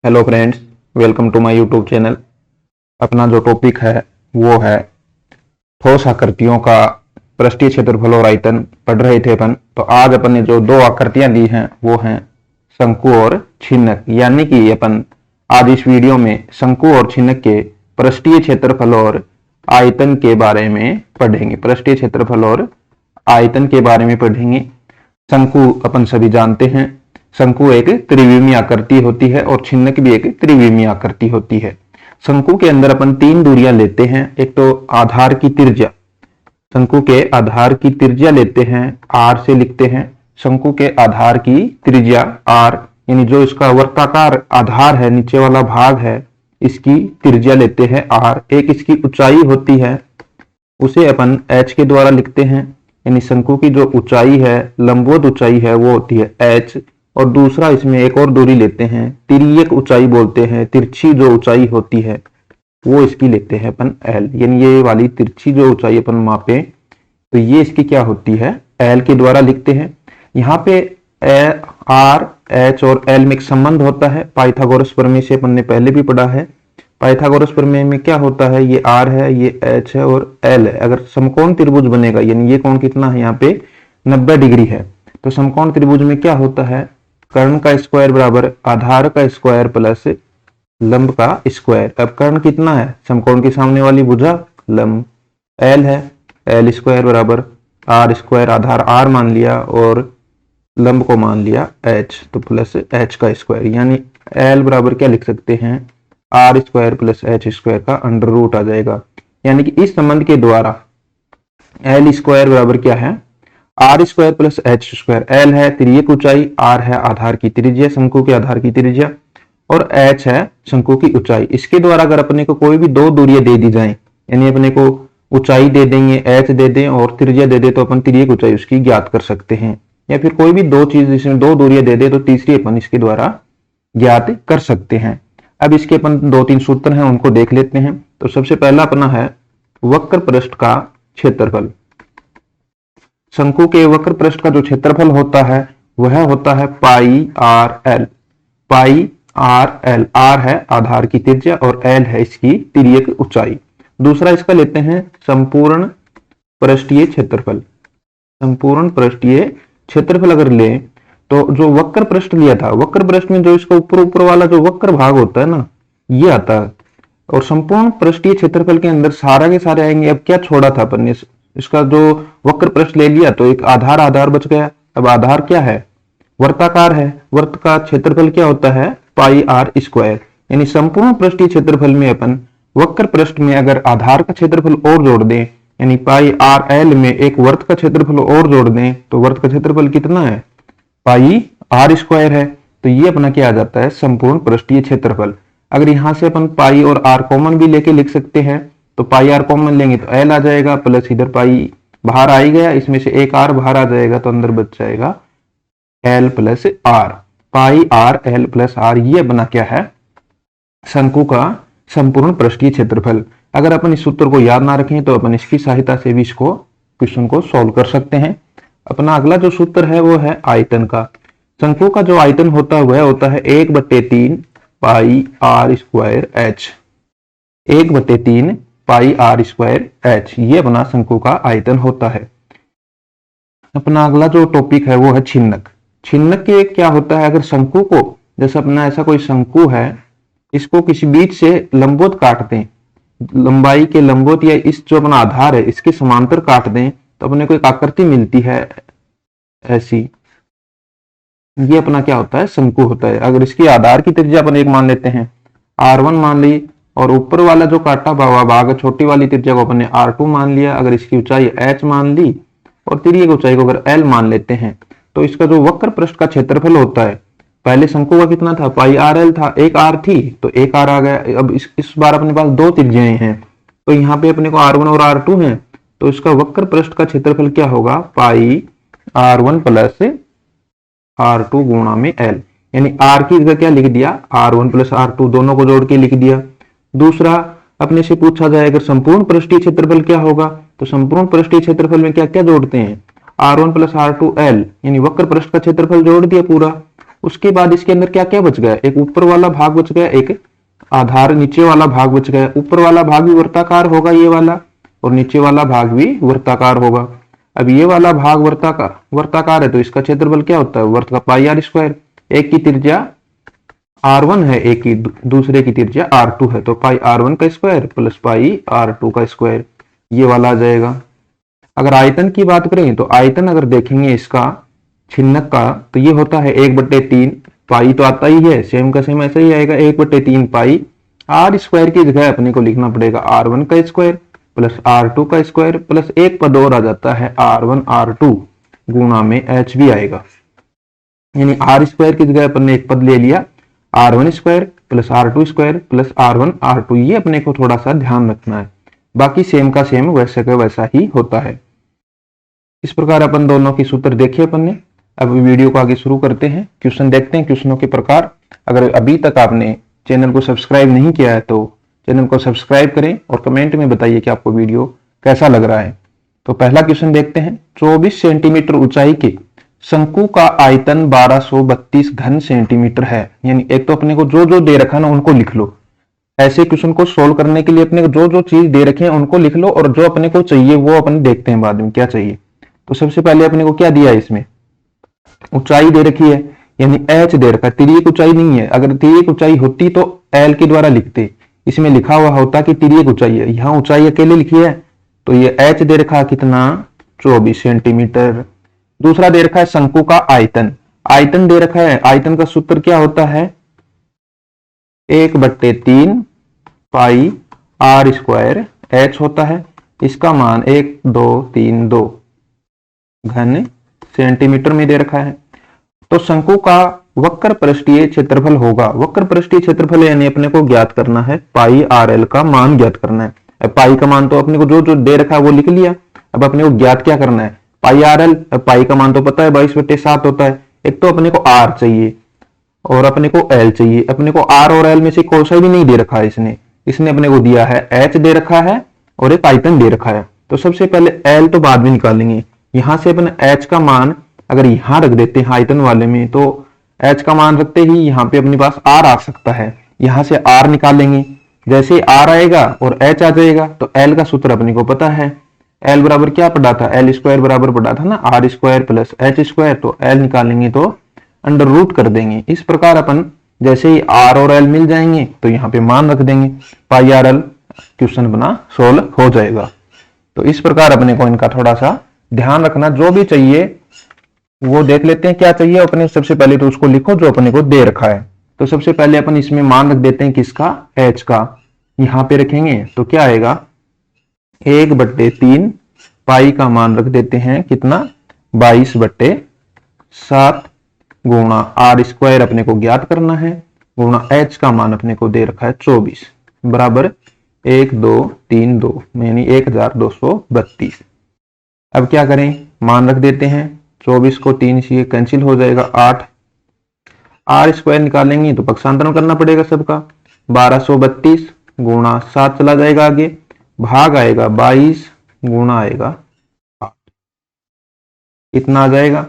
Hello friends, welcome to my YouTube channel. अपना जो topic है वो है ठोस आकृतियों का पृष्ठीय क्षेत्रफल और आयतन पढ़ रहे थे अपन। तो आज अपन ने जो दो आकृतियां ली हैं वो हैं शंकु और छिन्नक। यानी कि अपन आज इस वीडियो में शंकु और छिन्नक के पृष्ठीय क्षेत्रफल और आयतन के बारे में पढ़ेंगे। पृष्ठीय क्षेत्रफल और आयतन के बारे में पढ़ेंगे। शंकु अपन सभी जानते हैं, शंकु एक त्रिविमीय आकृति होती है और छिन्नक भी एक त्रिविमीय आकृति होती है। शंकु के अंदर अपन तीन दूरियां लेते हैं। एक तो आधार की त्रिज्या, शंकु के आधार की त्रिज्या लेते हैं, आर से लिखते हैं। शंकु के आधार की त्रिज्या आर, यानी जो इसका वर्ताकार आधार है, नीचे वाला भाग है, इसकी त्रिज्या लेते हैं आर। एक इसकी ऊंचाई होती है, उसे अपन एच के द्वारा लिखते हैं। यानी शंकु की जो ऊंचाई है, लंबवत ऊंचाई है, वो होती है एच। और दूसरा इसमें एक और दूरी लेते हैं, तिर्यक ऊंचाई बोलते हैं। तिरछी जो ऊंचाई होती है वो इसकी लेते हैं अपन एल। यानी ये वाली तिरछी जो ऊंचाई अपन मापे तो ये इसकी क्या होती है, एल के द्वारा लिखते हैं। यहाँ पे आर, एच और एल में एक संबंध होता है। पाइथागोरस प्रमेय से अपन ने पहले भी पढ़ा है। पाइथागोरस प्रमेय में क्या होता है, ये आर है, ये एच है और एल है। अगर समकोण त्रिभुज बनेगा, यानी ये कोण कितना है, यहाँ पे 90 डिग्री है, तो समकोण त्रिभुज में क्या होता है, कर्ण का स्क्वायर बराबर आधार का स्क्वायर प्लस लंब का स्क्वायर। अब कर्ण कितना है, समकोण के सामने वाली भुजा, लंब एल है, एल स्क्वायर बराबर आर स्क्वायर। आधार आर मान लिया और लंब को मान लिया एच, तो प्लस एच का स्क्वायर। यानी एल बराबर क्या लिख सकते हैं, R square plus H square का अंडर रूट आ जाएगा। यानी कि इस संबंध के द्वारा एल स्क्वायर बराबर क्या है, R square plus H square. L है तिर्यक ऊंचाई, आर है आधार की त्रिज्या, शंकु के आधार की त्रिज्या, और एच है शंकु की ऊंचाई। इसके द्वारा अगर अपने को कोई भी दो दूरियां दे दी जाए, यानी अपने को ऊंचाई दे देंगे, एच दे दें और त्रिज्या दे दे, तो अपन तिर्यक ऊंचाई उसकी ज्ञात कर सकते हैं। या फिर कोई भी दो चीज जिसमें दो दूरियां दे दे तो तीसरी अपन इसके द्वारा ज्ञात कर सकते हैं। अब इसके अपन दो तीन सूत्र हैं, उनको देख लेते हैं। तो सबसे पहला अपना है वक्र पृष्ठ का क्षेत्रफल। शंकु के वक्र पृष्ठ का जो क्षेत्रफल होता है वह होता है pi are l. Pi are l, r है आधार की त्रिज्या और एल है इसकी तिर्यक ऊंचाई। दूसरा इसका लेते हैं संपूर्ण पृष्ठीय क्षेत्रफल। संपूर्ण पृष्ठीय क्षेत्रफल अगर ले तो जो वक्र पृष्ठ लिया था, वक्र पृष्ठ में जो इसका ऊपर ऊपर वाला जो वक्र भाग होता है ना, ये आता है। और संपूर्ण पृष्ठीय क्षेत्रफल के अंदर सारा के सारे आएंगे। अब क्या छोड़ा था अपन ने, इसका जो वक्र पृष्ठ ले लिया तो एक आधार आधार बच गया। अब आधार क्या है, वर्ताकार है, वर्त का क्षेत्रफल क्या होता है, पाई आर स्क्वायर। यानी संपूर्ण पृष्ठीय क्षेत्रफल में अपन वक्र पृष्ठ में अगर आधार का क्षेत्रफल और जोड़ दें, यानी पाई आर एल में एक वर्त का क्षेत्रफल और जोड़ दें, तो वर्त का क्षेत्रफल कितना है, पाई आर स्क्वायर है। तो ये अपना क्या आ जाता है, संपूर्ण पृष्ठीय क्षेत्रफल। अगर यहां से अपन पाई और आर कॉमन भी लेके लिख सकते हैं, तो पाई आर कॉमन लेंगे तो एल आ जाएगा, प्लस इधर पाई बाहर आ ही गया, इसमें से एक आर बाहर आ जाएगा, तो अंदर बच जाएगा L plus R. Pi are L plus R, ये अपना क्या है, शंकु का संपूर्ण पृष्ठीय क्षेत्रफल। अगर अपन इस सूत्र को याद ना रखें तो अपन इसकी सहायता से भी इसको क्वेश्चन को सॉल्व कर सकते हैं। अपना अगला जो सूत्र है वो है आयतन का। शंकु का जो आयतन होता है वह होता है 1/3 pi r square h. 1/3 pi r square h, ये अपना शंकु का आयतन होता है। अपना अगला जो टॉपिक है वो है छिन्नक। छिन्नक के क्या होता है, अगर शंकु को, जैसे अपना ऐसा कोई शंकु है, इसको किसी बीच से लंबवत काट दें, लंबाई के लंबवत, या इस जो अपना आधार है इसके समांतर काट दें, तो अपने को एक आकृति मिलती है ऐसी। ये अपना क्या होता है, शंकु होता है। अगर इसकी आधार की त्रिज्या अपन एक मान लेते हैं, R1 मान ली, और ऊपर वाला जो काटा हुआ भाग छोटी वाली त्रिज्या को अपन ने R2 मान लिया। अगर इसकी ऊंचाई h मान ली और तिर्यक ऊंचाई को अगर l मान लेते हैं, तो इसका जो वक्र पृष्ठ का क्षेत्रफल होता है, पहले शंकु का कितना था, पाई आर एल था, एक आर थी तो एक आर आ गया। अब इस बार अपने पास दो त्रिज्याएं हैं, तो यहाँ पे अपने को R1 और R2 हैं, तो इसका वक्र पृष्ठ का क्षेत्रफल क्या होगा, पाई R1 प्लस R2 गुणा में L। यानी R की जगह क्या लिख दिया, R1 प्लस R2, दोनों को जोड़ के लिख दिया। दूसरा अपने से पूछा जाए अगर संपूर्ण पृष्ठीय क्षेत्रफल क्या होगा, तो संपूर्ण पृष्ठीय क्षेत्रफल में क्या क्या जोड़ते हैं, R1 प्लस R2 L, यानी वक्र पृष्ठ का क्षेत्रफल जोड़ दिया पूरा। उसके बाद इसके अंदर क्या क्या बच गया, एक ऊपर वाला भाग बच गया, एक आधार नीचे वाला भाग बच गया। ऊपर वाला भाग भी वृत्ताकार होगा ये वाला, और नीचे वाला भाग भी वृत्ताकार होगा। अब ये वाला भाग वर्ताकार है तो इसका क्षेत्रफल क्या होता है, वर्त का पाई आर स्क्वायर। एक की त्रिज्या R1 है, एक की दूसरे की त्रिज्या R2 है, तो पाई R1 का स्क्वायर प्लस पाई R2 का स्क्वायर, ये वाला आ जाएगा। अगर आयतन की बात करें तो आयतन अगर देखेंगे इसका छिन्नक का तो ये होता है 1/3, पाई तो आता ही है, सेम का सेम ऐसा ही आएगा 1/3 पाई। आर स्क्वायर की जगह अपने को लिखना पड़ेगा R1 का स्क्वायर प्लस R2 का स्क्वायर प्लस एक पद और आ जाता है R1 R2 गुणा में H भी आएगा, यानी आर स्क्वायर की जगह अपन ने एक पद ले लिया R1 square plus R2 square plus R1 R2, ये अपने को थोड़ा सा ध्यान रखना है, बाकी सेम का सेम वैसे का वैसा ही होता है। इस प्रकार अपन दोनों की सूत्र देखे अपन ने। अब वीडियो को आगे शुरू करते हैं, क्वेश्चन देखते हैं, क्वेश्चनों के प्रकार। अगर अभी तक आपने चैनल को सब्सक्राइब नहीं किया है तो चैनल को सब्सक्राइब करें और कमेंट में बताइए कि आपको वीडियो कैसा लग रहा है। तो पहला क्वेश्चन देखते हैं। 24 सेंटीमीटर ऊंचाई के शंकु का आयतन 1232 घन सेंटीमीटर है, यानी एक तो अपने को जो जो दे रखा ना उनको लिख लो। ऐसे क्वेश्चन को सोल्व करने के लिए अपने को जो जो चीज दे रखे हैं उनको लिख लो, और जो अपने को चाहिए वो अपन देखते हैं बाद में क्या चाहिए। तो सबसे पहले अपने को क्या दिया है, इसमें ऊंचाई दे रखी है, यानी h दे रखा है, तिर्यक ऊंचाई नहीं है। अगर तिर्यक ऊंचाई होती तो l के द्वारा लिखते, इसमें लिखा हुआ होता कि तिर्यक ऊंचाई है, यहाँ ऊंचाई अकेले लिखी है तो ये h दे रखा कितना 24 सेंटीमीटर। दूसरा दे रखा है शंकु का आयतन, आयतन दे रखा है, आयतन का सूत्र क्या होता है 1/3 पाई आर स्क्वायर h होता है, इसका मान 1232 घन सेंटीमीटर में दे रखा है। तो शंकु का वक्र पृष्ठीय क्षेत्रफल होगा, वक्र पृष्ठीय क्षेत्रफल यानी अपने को ज्ञात करना है पाई आर एल का मान ज्ञात करना है। अब पाई का मान तो अपने को जो जो दे रखा है वो लिख लिया, अब अपने को ज्ञात क्या करना है पाई आर एल। पाई का मान तो पता है 22/7 होता है। एक तो अपने को आर चाहिए और अपने को एल चाहिए, अपने को आर और एल में से कोई सा भी नहीं दे रखा है इसने अपने को दिया है एच दे रखा है और एक आयतन दे रखा है। तो सबसे पहले एल तो बाद में निकालेंगे, यहां से अपने एच का मान अगर यहां रख देते हैं आयतन वाले में तो एच का मान रखते ही यहाँ पे अपने पास आर आ सकता है, यहां से आर निकालेंगे, जैसे आर आएगा और एच आ जाएगा तो एल का सूत्र अपने को पता है, एल बराबर क्या पढ़ा था एल स्क्वायर बराबर पढ़ा था ना R square plus H square, तो एल निकालेंगे तो अंडर रूट कर देंगे। इस प्रकार अपन जैसे ही आर और एल मिल जाएंगे तो यहाँ पे मान रख देंगे, पाई आर एल क्वेश्चन बना सोल्व हो जाएगा। तो इस प्रकार अपने को इनका थोड़ा सा ध्यान रखना, जो भी चाहिए वो देख लेते हैं क्या चाहिए अपने। सबसे पहले तो उसको लिखो जो अपने को दे रखा है। तो सबसे पहले अपन इसमें मान रख देते हैं किसका एच का, यहां पे रखेंगे तो क्या आएगा 1/3 पाई का मान रख देते हैं कितना 22/7 गुणा आर स्क्वायर अपने को ज्ञात करना है गुणा एच का मान अपने को दे रखा है 24 बराबर 1232 यानी 1232। अब क्या करें मान रख देते हैं, 24 को 3 से कैंसिल हो जाएगा 8, आर स्क्वायर निकालेंगे तो पक्षांतरण करना पड़ेगा सबका, 1232 गुणा 7 चला जाएगा आगे, भाग आएगा 22 गुणा आएगा 8, इतना आ जाएगा।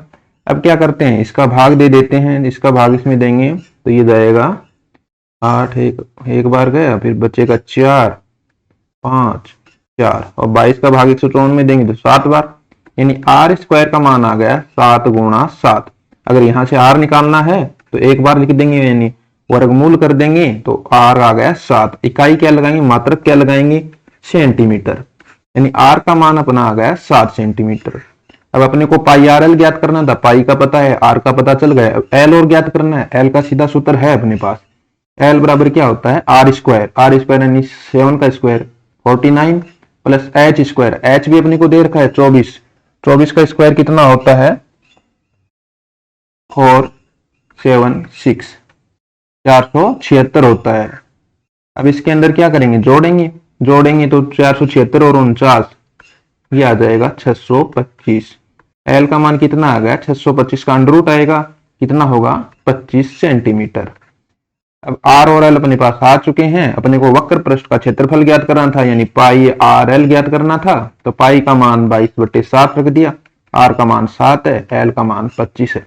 अब क्या करते हैं इसका भाग दे देते हैं, इसका भाग इसमें देंगे तो ये जाएगा 8 एक बार गया, फिर बचेगा 4 5 4 और 22 का भाग 154 में देंगे तो 7 बार, यानी आर स्क्वायर का मान आ गया 7 गुणा 7। अगर यहां से आर निकालना है तो एक बार लिख देंगे यानी वर्गमूल कर देंगे तो आर आ गया 7। इकाई क्या लगाएंगे मात्रक क्या लगाएंगे सेंटीमीटर, यानी आर का मान अपना आ गया 7 सेंटीमीटर। अब अपने को पाई आर एल ज्ञात करना था, पाई का पता है आर का पता चल गया, अब एल और ज्ञात करना है, एल का सीधा सूत्र है अपने पास, एल बराबर क्या होता है आर स्क्वायर यानी 7 का square 49 plus H square, H भी अपने को दे रखा है 24 का स्क्वायर कितना होता है 476 476 होता है। अब इसके अंदर क्या करेंगे जोड़ेंगे तो 476 और 49 ये आ जाएगा 625। एल का मान कितना आ गया 625 का अंडर रूट आएगा कितना होगा 25 सेंटीमीटर। अब आर और एल अपने पास आ चुके हैं, अपने को वक्र पृष्ठ का क्षेत्रफल ज्ञात करना था यानी पाई आर एल ज्ञात करना था, तो पाई का मान 22/7 रख दिया, आर का मान 7 है, एल का मान 25 है,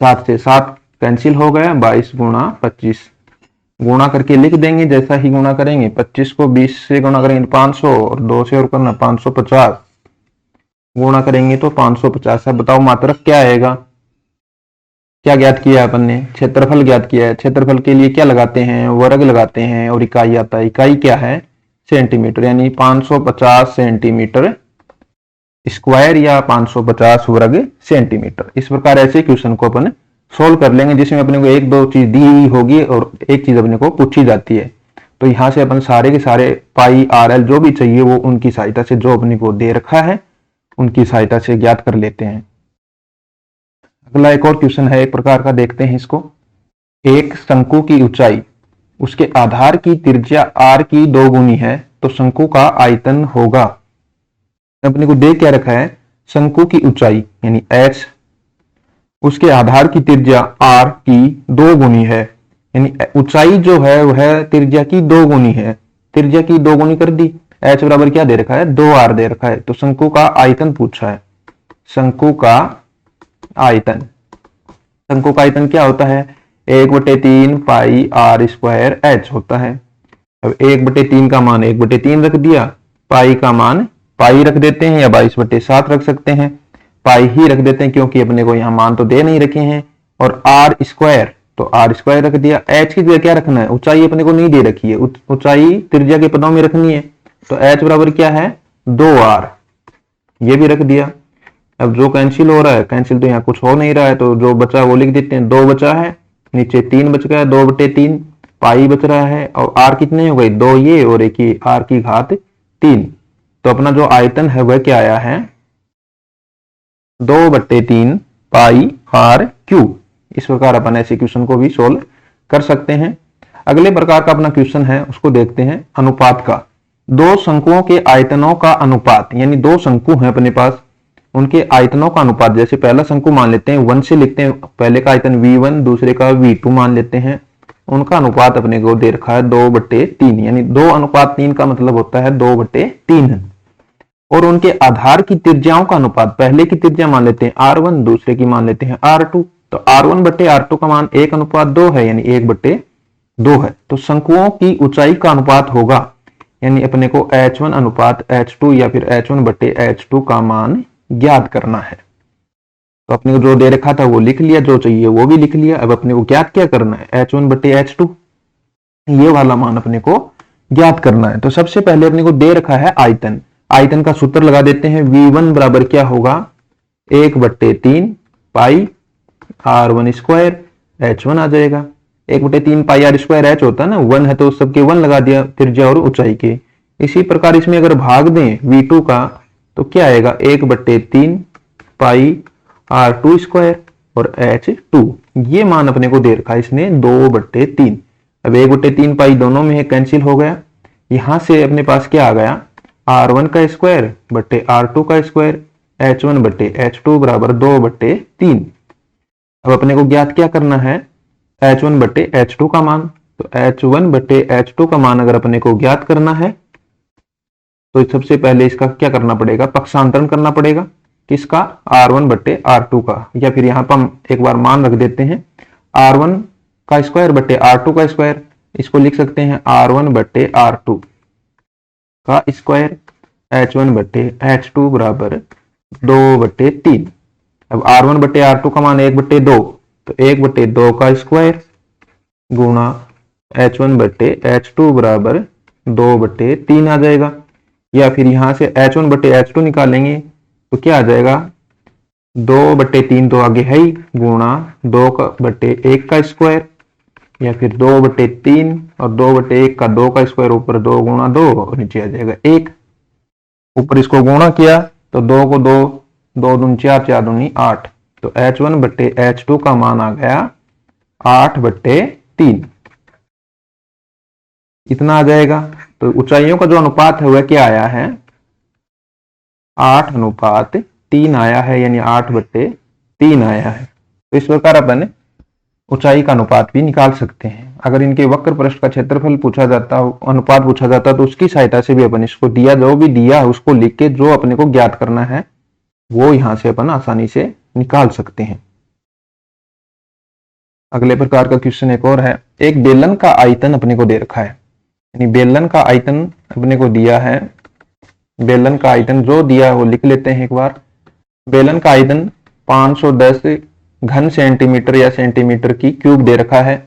7 से 7 कैंसिल हो गया, 22 गुणा 25 गुणा करके लिख देंगे। जैसा ही गुणा करेंगे 25 को 20 से गुणा करेंगे तो 500 और 2 से और करना 550 गुणा करेंगे तो 550। अब बताओ मात्रक क्या आएगा। क्या ज्ञात किया अपन ने, क्षेत्रफल ज्ञात किया है। क्षेत्रफल के लिए क्या लगाते हैं, वर्ग लगाते हैं और इकाई आता है। इकाई क्या है, सेंटीमीटर, यानी 550 सेंटीमीटर स्क्वायर या 550 वर्ग सेंटीमीटर। इस प्रकार ऐसे क्वेश्चन को अपन सोल्व कर लेंगे जिसमें अपने को एक दो चीज दी हुई होगी और एक चीज अपने को पूछी जाती है। तो यहां से अपन सारे के सारे पाई आर एल जो भी चाहिए वो उनकी सहायता से, जो अपने को दे रखा है उनकी सहायता से ज्ञात कर लेते हैं। अगला एक और क्वेश्चन है एक प्रकार का, देखते हैं इसको। एक शंकु की ऊंचाई उसके आधार की त्रिज्या आर की 2 गुनी है तो शंकु का आयतन होगा। अपने को दे क्या रखा है, शंकु की ऊंचाई यानी h उसके आधार की त्रिज्या r की 2 गुनी है, यानी ऊंचाई जो है वह त्रिज्या की 2 गुनी है। त्रिज्या की 2 गुनी कर दी, h बराबर क्या दे रखा है, 2r दे रखा है। तो शंकु का आयतन पूछा है। शंकु का आयतन, शंकु का आयतन क्या होता है, 1/3 पाई आर स्क्वायर h होता है। अब 1/3 का मान 1/3 रख दिया, पाई का मान पाई रख देते हैं या 22/7 रख सकते हैं। पाई ही रख देते हैं क्योंकि अपने को यहाँ मान तो दे नहीं रखे हैं। और आर स्क्वायर, तो आर स्क्वायर रख दिया। एच की जगह क्या रखना है, ऊंचाई अपने को नहीं दे रखी है, ऊंचाई त्रिज्या के पदों में रखनी है। तो एच बराबर क्या है, 2r, ये भी रख दिया। अब जो कैंसिल हो रहा है, कैंसिल तो यहाँ कुछ हो नहीं रहा है, तो जो बचा वो लिख देते हैं। 2 बचा है, नीचे 3 बच गया, 2/3 पाई बच रहा है। और आर कितने हो गए, 2 ये और एक ही, आर की घात 3। तो अपना जो आयतन है वह क्या आया है, 2/3 पाई आर क्यूब। इस प्रकार अपन ऐसे क्वेश्चन को भी सोल्व कर सकते हैं। अगले प्रकार का अपना क्वेश्चन है उसको देखते हैं, अनुपात का। दो शंकुओं के आयतनों का अनुपात, यानी दो शंकु हैं अपने पास, उनके आयतनों का अनुपात। जैसे पहला शंकु मान लेते हैं 1 से लिखते हैं, पहले का आयतन V1 दूसरे का V2 मान लेते हैं। उनका अनुपात अपने को दे रखा है 2/3, यानी 2:3 का मतलब होता है 2/3। और उनके आधार की त्रिज्याओं का अनुपात, पहले की त्रिज्या मान लेते हैं R1 दूसरे की मान लेते हैं R2। तो R1/R2 का मान 1:2 है, यानी 1/2 है। तो शंकुओं की ऊंचाई का अनुपात होगा, यानी अपने को H1 अनुपात H2 या फिर H1/H2 का मान ज्ञात करना है। तो अपने को जो दे रखा था वो लिख लिया, जो चाहिए वो भी लिख लिया। अब अपने को ज्ञात क्या करना है, H1/H2, ये वाला मान अपने को ज्ञात करना है। तो सबसे पहले अपने को दे रखा है आयतन। आयतन का सूत्र लगा देते हैं। V1 बराबर क्या होगा, 1/3 पाई R1 स्क्वायर, H1 आ जाएगा। 1/3 पाई R स्क्वायर H होता है ना, 1 है तो सबके 1 लगा दिया, त्रिज्या और ऊंचाई के। इसी प्रकार इसमें अगर भाग दें V2 का तो क्या आएगा, 1/3 पाई R2 स्क्वायर और H2। ये मान अपने को दे रखा है इसने 2/3। अब 1/3 पाई दोनों में है, कैंसिल हो गया। यहां से अपने पास क्या आ गया, R1 का स्क्वायर बटे R2 का स्क्वायर, H1/H2 बराबर 2/3। अब अपने को ज्ञात क्या करना है, H1/H2 का मान। तो H1/H2 का मान अगर अपने को ज्ञात करना है तो सबसे पहले इसका क्या करना पड़ेगा, पक्षांतरण करना पड़ेगा। किसका, R1/R2 का। या फिर यहां पर हम एक बार मान रख देते हैं, R1 का स्क्वायर बटे R2 का स्क्वायर। इसको लिख सकते हैं R1/R2 का स्क्वायर, H1/H2 बराबर 2/3। अब R1/R2 का मान 1/2, तो 1/2 का स्क्वायर गुणा H1/H2 बराबर 2/3 आ जाएगा। या फिर यहां से H1/H2 निकालेंगे तो क्या आ जाएगा, 2/3 तो आगे है ही, गुणा 2/1 का स्क्वायर, या फिर 2/3 और 2/1 का 2 का स्क्वायर, ऊपर 2 गुणा 2 और नीचे आ जाएगा 1। ऊपर इसको गुणा किया तो 2 को 2, 2 दूनी 4, 4 दूनी 8। तो H1/H2 का मान आ गया 8/3, इतना आ जाएगा। तो ऊंचाइयों का जो अनुपात है वह क्या आया है, 8:3 आया है, यानी 8/3 आया है। तो इस प्रकार अपन ऊंचाई का अनुपात भी निकाल सकते हैं। अगर इनके वक्र पृष्ठ का क्षेत्रफल पूछा जाता, अनुपात पूछा जाता, तो उसकी सहायता से भी अपन इसको दिया, जो भी दिया है उसको लिख के जो अपने को ज्ञात करना है वो यहां से अपन आसानी से निकाल सकते हैं। अगले प्रकार का क्वेश्चन एक और है, एक बेलन का आयतन अपने को दे रखा है, यानी बेलन का आयतन अपने को दिया है। बेलन का आयतन जो दिया है वो लिख लेते हैं एक बार। बेलन का आयतन 510 घन सेंटीमीटर या सेंटीमीटर की क्यूब दे रखा है।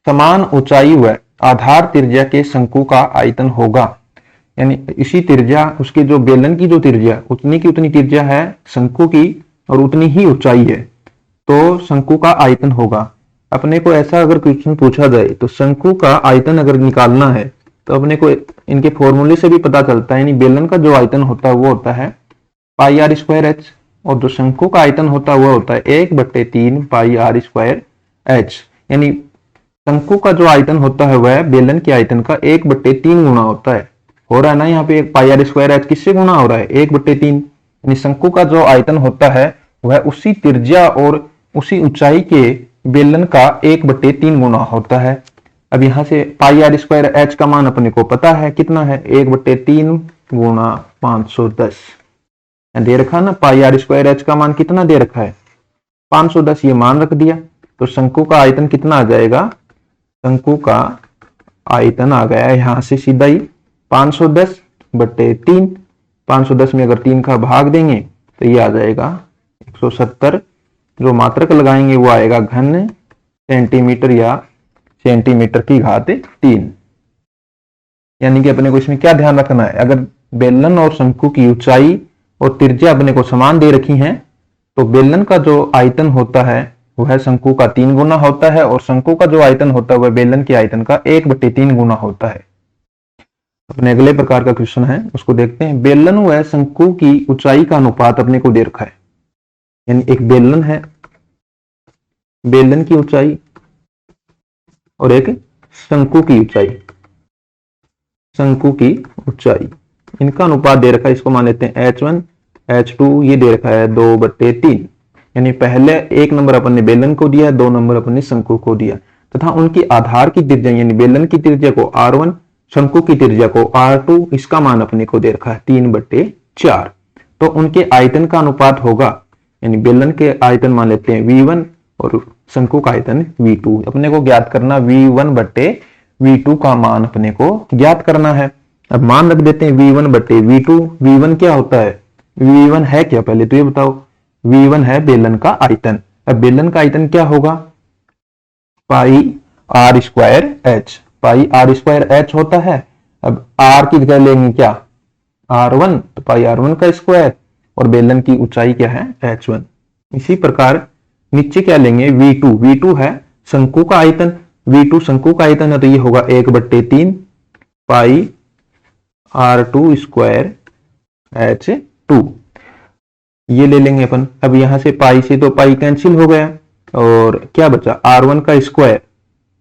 समान ऊंचाई व आधार त्रिज्या के शंकु का आयतन होगा, यानी इसी त्रिज्या, उसके जो बेलन की जो त्रिज्या उतनी की उतनी त्रिज्या है शंकु की और उतनी ही ऊंचाई है, तो शंकु का आयतन होगा। अपने को ऐसा अगर क्वेश्चन पूछा जाए तो शंकु का आयतन अगर निकालना है तो अपने को इनके फॉर्मूले से भी पता चलता है, यानी बेलन का जो आयतन होता है वो होता है पाई आर स्क्वायर एच, और जो शंकु का आयतन होता है वो होता है 1/3 पाई आर स्क्वायर एच। यानी शंकु का जो आयतन होता है वह बेलन के आयतन का 1/3 गुना होता है। हो रहा है ना यहाँ पे पाई आर स्क्वायर एच किससे गुना हो रहा है, 1/3। यानी शंकु का जो आयतन होता है वह उसी त्रिज्या और उसी ऊंचाई के बेलन का 1/3 गुना होता है। अब यहां से पाई आर स्क्वायर एच का मान अपने को पता है कितना है, 1/3 गुणा 510 दे रखा ना। पाई आर स्क्वायर एच का मान कितना दे रखा है, 510, ये मान रख दिया। तो शंकु का आयतन कितना आ जाएगा, शंकु का आयतन आ गया यहां से सीधा ही 510/3। 510 में अगर 3 का भाग देंगे तो ये आ जाएगा 170। जो मात्रक लगाएंगे वो आएगा घन सेंटीमीटर या सेंटीमीटर की घात 3। यानी कि अपने को इसमें क्या ध्यान रखना है, अगर बेलन और शंकु की ऊंचाई और त्रिज्या अपने को समान दे रखी हैं तो बेलन का जो आयतन होता है वह शंकु का 3 गुना होता है, और शंकु का जो आयतन होता है वह बेलन के आयतन का 1/3 गुना होता है। अपने अगले प्रकार का क्वेश्चन है उसको देखते हैं। बेलन व शंकु की ऊंचाई का अनुपात अपने को दे रखा है, यानी एक बेलन है, बेलन की ऊंचाई और एक शंकु की ऊंचाई, शंकु की ऊंचाई, इनका अनुपात दे रखा है। इसको मान लेते हैं H1 H2, ये दे रखा है 2/3। यानी पहले 1 नंबर अपन ने बेलन को दिया, 2 नंबर अपन ने शंकु को दिया, तथा उनकी आधार की त्रिज्या यानी बेलन की त्रिज्या को R1, शंकु की त्रिज्या को R2, इसका मान अपने को दे रखा है 3/4। तो उनके आयतन का अनुपात होगा, यानी बेलन के आयतन मान लेते हैं V1 और शंकु का आयतन V2। अपने को ज्ञात करना V1/V2 का मान अपने को ज्ञात करना है। अब मान रख देते हैं V1/V2। V1 क्या होता है, V1 है क्या, पहले तो ये बताओ। V1 है बेलन का आयतन। अब बेलन का आयतन क्या होगा, pi r square h. Pi r square h होता है। अब आर की जगह लेंगे क्या, R1, तो पाई R1 का स्क्वायर, और बेलन की ऊंचाई क्या है H1। इसी प्रकार नीचे क्या लेंगे, V2 है शंकु का आयतन। V2 शंकु का आयतन है तो ये होगा 1/3 पाई R2 स्क्वायर H2, ये ले लेंगे अपन। अब यहां से पाई से तो पाई कैंसिल हो गया और क्या बचा, R1 का स्क्वायर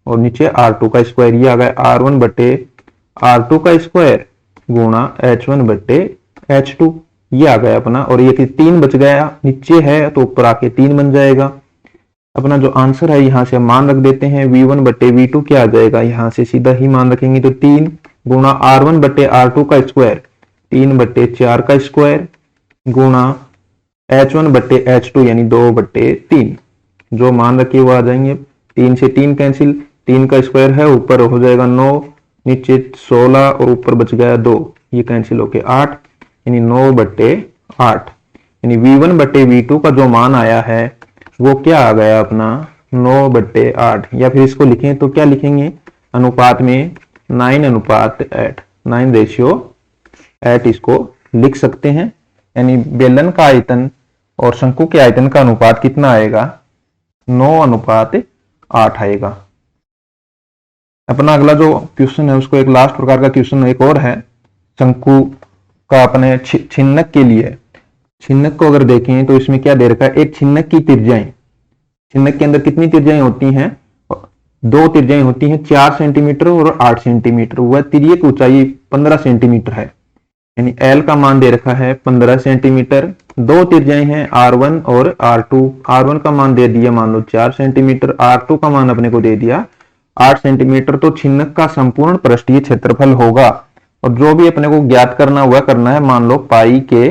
और नीचे R2 का स्क्वायर, ये आ गया R1/R2 का स्क्वायर गुणा H1/H2, ये आ गया अपना। और ये 3 बच गया, नीचे है तो ऊपर आके 3 बन जाएगा। अपना जो आंसर है यहां से हम मान रख देते हैं, V1/V2 क्या आ जाएगा, यहां से सीधा ही मान रखेंगे तो 3 गुणा R1/R2 का स्क्वायर 3/4 का स्क्वायर गुणा H1/H2 यानी 2/3। जो मान रखिए वो आ जाएंगे, 3 से 3 कैंसिल, 3 का स्क्वायर है, ऊपर हो जाएगा 9, नीचे 16 और ऊपर बच गया 2, ये कैंसिल होके 8, यानी 9/8। यानी V1/V2 का जो मान आया है वो क्या आ गया अपना 9/8। या फिर इसको लिखें तो क्या लिखेंगे, अनुपात में 9:8, 9:8 इसको लिख सकते हैं। यानी बेलन का आयतन और शंकु के आयतन का अनुपात कितना आएगा, 9:8 आएगा। अपना अगला जो क्वेश्चन है उसको एक लास्ट प्रकार का क्वेश्चन एक और है, शंकु का अपने छिन्नक के लिए। छिन्नक को अगर देखें तो इसमें क्या दे रखा है, एक छिन्नक की त्रिज्याएं, छिन्नक के अंदर कितनी त्रिज्याएं होती हैं, 2 त्रिज्याएं होती हैं, 4 सेंटीमीटर और 8 सेंटीमीटर। वह तिर्यक ऊंचाई 15 सेंटीमीटर है, यानी L का मान दे रखा है 15 सेंटीमीटर। 2 त्रिज्याएं हैं R1 और R2। R1 का मान दे दिया मान लो 4 सेंटीमीटर, R2 का मान अपने को दे दिया 8 सेंटीमीटर। तो छिन्नक का संपूर्ण पृष्ठीय क्षेत्रफल होगा, और जो भी अपने को ज्ञात करना वह करना है मान लो पाई के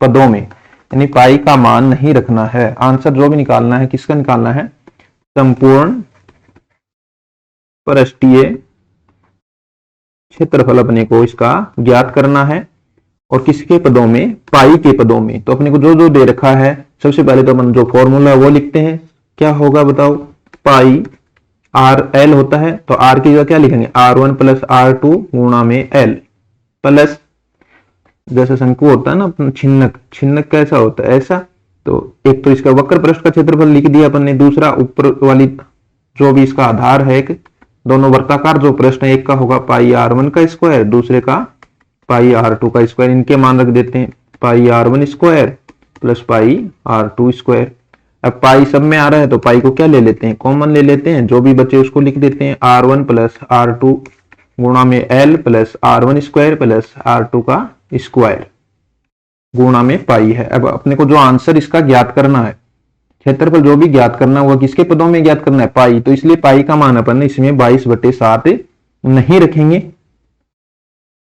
पदों में, यानी पाई का मान नहीं रखना है। आंसर जो भी निकालना है किसका निकालना है, संपूर्ण पृष्ठीय क्षेत्रफल अपने को इसका ज्ञात करना है, और किसके पदों में, पाई के पदों में। तो अपने को जो जो दे रखा है, सबसे पहले तो अपन जो फॉर्मूला है वो लिखते हैं। क्या होगा बताओ, पाई आर एल होता है, तो आर की जगह क्या लिखेंगे, R1 प्लस R2 गुणा में एल, प्लस जैसे शंकु होता है ना छिन्नक, छिन्नक कैसा होता है, ऐसा। तो एक तो इसका वक्र पृष्ठ का क्षेत्रफल लिख दिया अपन ने, दूसरा ऊपर वाली जो भी इसका आधार है, एक दोनों वर्ताकार जो प्रश्न है, एक का होगा पाई R1 का स्क्वायर, दूसरे का पाई R2 का स्क्वायर। इनके मान रख देते हैं, पाई R1 square plus pi R2 square. अब पाई सब में आ रहा है तो पाई को क्या ले लेते हैं, कॉमन ले लेते हैं, जो भी बचे उसको लिख देते हैं, R1 प्लस R2 गुणा में L plus R1 square plus R2 का स्क्वायर गुणा में पाई है। अब अपने को जो आंसर इसका ज्ञात करना है, क्षेत्रफल जो भी ज्ञात करना होगा, किसके पदों में ज्ञात करना है, पाई। तो इसलिए पाई का मान अपन इसमें 22/7 नहीं रखेंगे।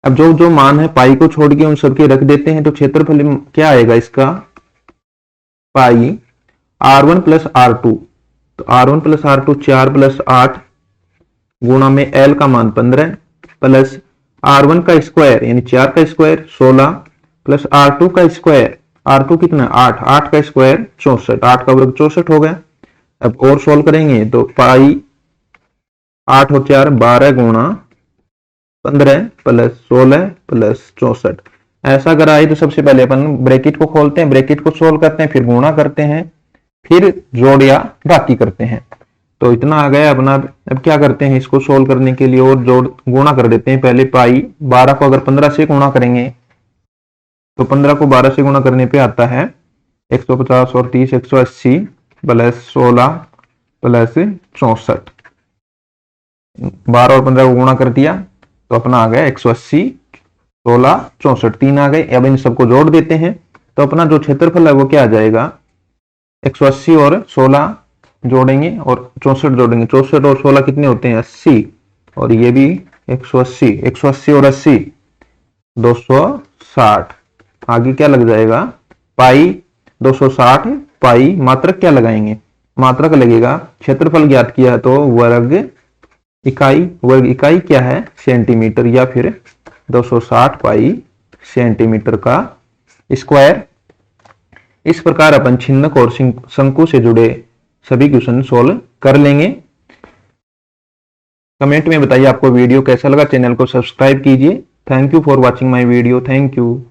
अब जो जो मान है पाई को छोड़ के उन सबके रख देते हैं, तो क्षेत्रफल क्या आएगा इसका, पाई R1 प्लस R2, तो R1 प्लस R2 4 प्लस 8 गुणा में L का मान 15 प्लस R1 का स्क्वायर यानी 4 का स्क्वायर 16 प्लस R2 का स्क्वायर, R2 कितना 8, 8 का स्क्वायर 64, 8 का वर्ग 64 हो गया। अब और सोल्व करेंगे तो पाई 8 और 4 12 गुणा 15 प्लस 16 प्लस 64, ऐसा अगर आए तो सबसे पहले अपन ब्रैकेट को खोलते हैं, ब्रैकेट को सोल्व करते हैं, फिर गुणा करते हैं, फिर जोड़ या बाकी करते हैं। तो इतना आ गया अपना। अब क्या करते हैं, इसको सोल्व करने के लिए और जोड़ गुणा कर देते हैं। पहले पाई 12 को अगर 15 से गुणा करेंगे तो 15 को 12 से गुणा करने पे आता है 150 और 30 180 प्लस 16 प्लस 64, 12 और 15 को गुणा कर दिया तो अपना आ गया 180 16 64, 3 आ गए। अब इन सबको जोड़ देते हैं तो अपना जो क्षेत्रफल है वो क्या आ जाएगा, 180 और 16 जोड़ेंगे और 64 जोड़ेंगे, 64 और 16 कितने होते हैं 80, और ये भी 180, 180 और 80 260। आगे क्या लग जाएगा, पाई 260, पाई मात्रक क्या लगाएंगे, मात्रक लगेगा। क्षेत्रफल ज्ञात किया है तो वर्ग इकाई, वर्ग इकाई क्या है सेंटीमीटर, या फिर 260 पाई सेंटीमीटर का स्क्वायर। इस प्रकार अपन छिन्नक और शंकु से जुड़े सभी क्वेश्चन सोल्व कर लेंगे। कमेंट में बताइए आपको वीडियो कैसा लगा, चैनल को सब्सक्राइब कीजिए। Thank you for watching my video, thank you.